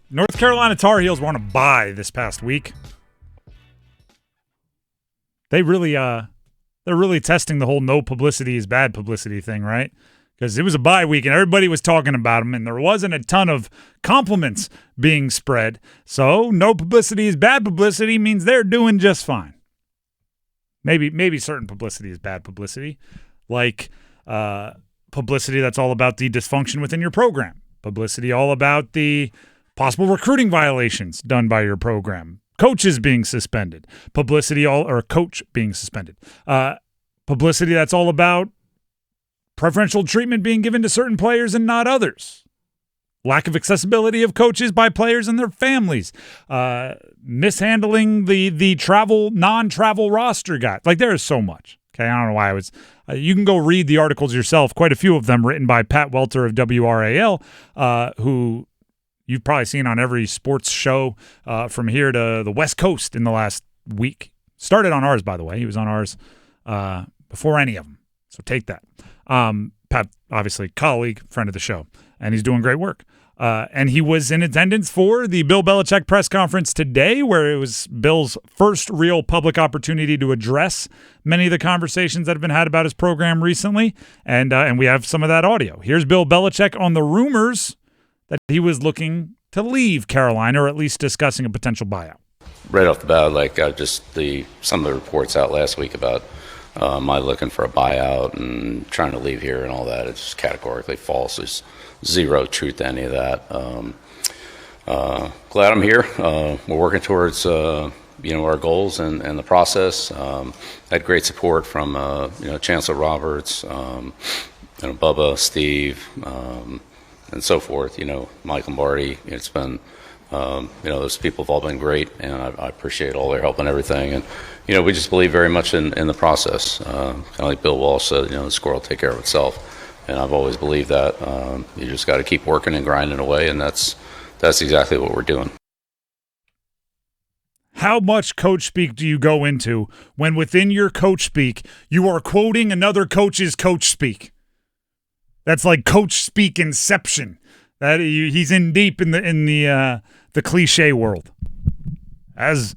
North Carolina Tar Heels were on a bye this past week. They're really testing the whole no publicity is bad publicity thing, right? Because it was a bye week and everybody was talking about them, and there wasn't a ton of compliments being spread. So no publicity is bad publicity means they're doing just fine. Maybe certain publicity is bad publicity, like publicity that's all about the dysfunction within your program, publicity all about the possible recruiting violations done by your program, coaches being suspended, coach being suspended, publicity that's all about preferential treatment being given to certain players and not others, lack of accessibility of coaches by players and their families, mishandling the non-travel roster guy. Like, there is so much. Okay, I don't know why I was. You can go read the articles yourself. Quite a few of them written by Pat Welter of WRAL, who you've probably seen on every sports show from here to the West Coast in the last week. Started on ours, by the way. He was on ours before any of them. So take that. Pat, obviously, colleague, friend of the show, and he's doing great work. And he was in attendance for the Bill Belichick press conference today, where it was Bill's first real public opportunity to address many of the conversations that have been had about his program recently. And we have some of that audio. Here's Bill Belichick on the rumors that he was looking to leave Carolina, or at least discussing a potential buyout. Right off the bat, some of the reports out last week about my looking for a buyout and trying to leave here and all that, it's categorically false. There's zero truth to any of that. Glad I'm here. We're working towards our goals and the process. Had great support from Chancellor Roberts, Bubba, Steve, and so forth. Mike Lombardi. It's been those people have all been great, and I appreciate all their help and everything. And we just believe very much in the process. Kind of like Bill Walsh said, the score will take care of itself. And I've always believed that. You just got to keep working and grinding away, and that's exactly what we're doing. How much coach speak do you go into when within your coach speak you are quoting another coach's coach speak? That's like coach speak inception. That he's in deep in the cliche world. As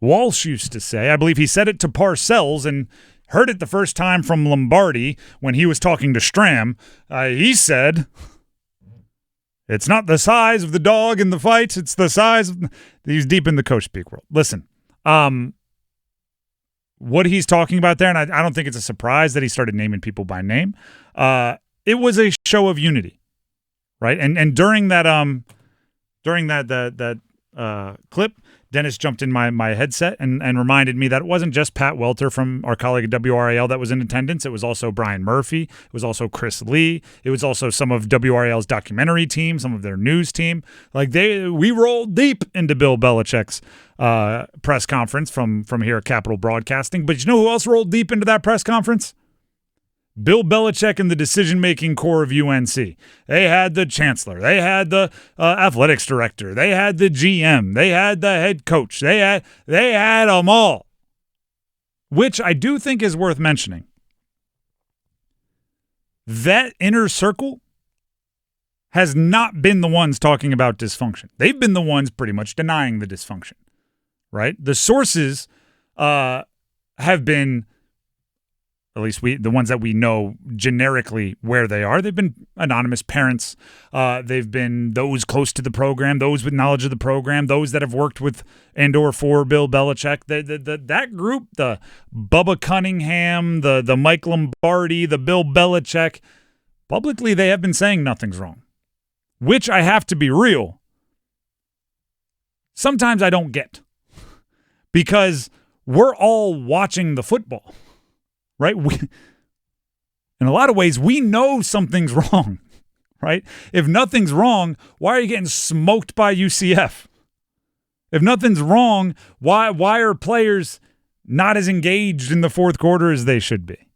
Walsh used to say, I believe he said it to Parcells and heard it the first time from Lombardi when he was talking to Stram. He said, it's not the size of the dog in the fight, it's the size of... He's deep in the coach speak world. Listen, what he's talking about there, and I don't think it's a surprise that he started naming people by name. It was a show of unity, right? And during that clip, Dennis jumped in my headset and reminded me that it wasn't just Pat Welter from our colleague at WRAL that was in attendance. It was also Brian Murphy. It was also Chris Lee. It was also some of WRAL's documentary team, some of their news team. We rolled deep into Bill Belichick's press conference from here at Capitol Broadcasting. But you know who else rolled deep into that press conference? Bill Belichick and the decision-making core of UNC. They had the chancellor. They had the athletics director. They had the GM. They had the head coach. They had them all, which I do think is worth mentioning. That inner circle has not been the ones talking about dysfunction. They've been the ones pretty much denying the dysfunction, right? The sources have been... At least the ones that we know generically where they are. They've been anonymous parents. They've been those close to the program, those with knowledge of the program, those that have worked with and/or for Bill Belichick. That group, the Bubba Cunningham, the Mike Lombardi, the Bill Belichick, publicly they have been saying nothing's wrong, which I have to be real. Sometimes I don't get, because we're all watching the football. Right? In a lot of ways, we know something's wrong, right? If nothing's wrong, why are you getting smoked by UCF? If nothing's wrong, why are players not as engaged in the fourth quarter as they should be?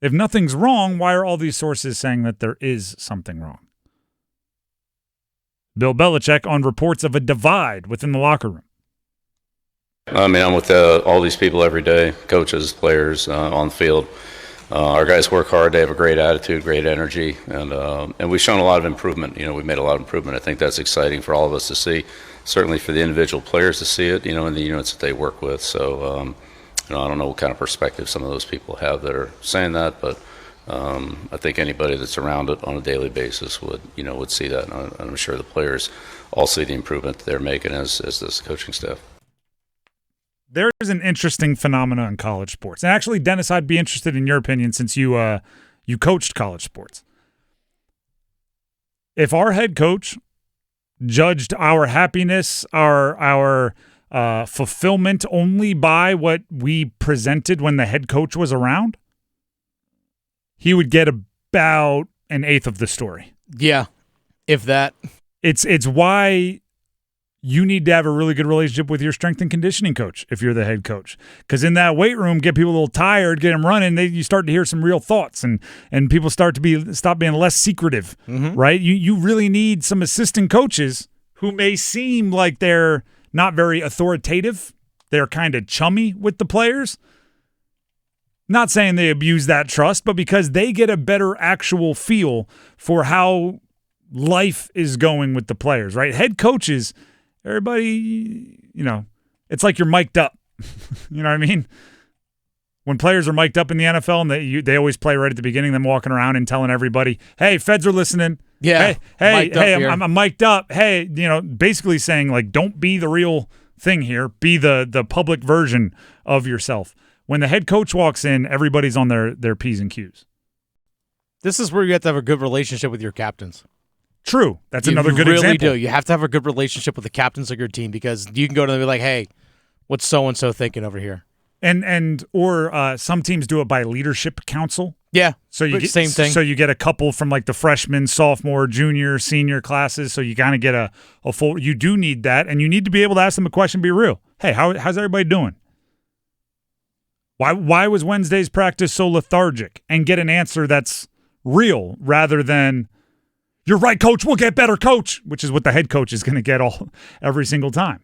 If nothing's wrong, why are all these sources saying that there is something wrong? Bill Belichick on reports of a divide within the locker room. I'm with all these people every day, coaches, players on the field. Our guys work hard. They have a great attitude, great energy, and we've shown a lot of improvement. We've made a lot of improvement. I think that's exciting for all of us to see. Certainly for the individual players to see it, in the units that they work with. So, I don't know what kind of perspective some of those people have that are saying that, but I think anybody that's around it on a daily basis would see that. And I'm sure the players all see the improvement that they're making as does the coaching staff. There is an interesting phenomenon in college sports. And actually, Dennis, I'd be interested in your opinion since you coached college sports. If our head coach judged our happiness, our fulfillment only by what we presented when the head coach was around, he would get about an eighth of the story. Yeah, if that. It's why you need to have a really good relationship with your strength and conditioning coach if you're the head coach. Because in that weight room, get people a little tired, get them running, you start to hear some real thoughts, and people stop being less secretive, right? You really need some assistant coaches who may seem like they're not very authoritative. They're kind of chummy with the players. Not saying they abuse that trust, but because they get a better actual feel for how life is going with the players, right? Head coaches, everybody, it's like you're mic'd up. You know what I mean? When players are mic'd up in the NFL and they always play right at the beginning, them walking around and telling everybody, hey, feds are listening. Yeah. Hey, I'm mic'd up. Hey, basically saying, like, don't be the real thing here. Be the public version of yourself. When the head coach walks in, everybody's on their P's and Q's. This is where you have to have a good relationship with your captains. True. That's another good example. You really do. You have to have a good relationship with the captains of your team because you can go to them and be like, hey, what's so-and-so thinking over here? Or some teams do it by leadership council. Yeah, so you get, same thing. So you get a couple from like the freshman, sophomore, junior, senior classes. So you kind of get a full. You do need that, and you need to be able to ask them a question. Be real. Hey, how's everybody doing? Why was Wednesday's practice so lethargic? And get an answer that's real rather than, you're right, coach. We'll get better, coach. Which is what the head coach is going to get every single time.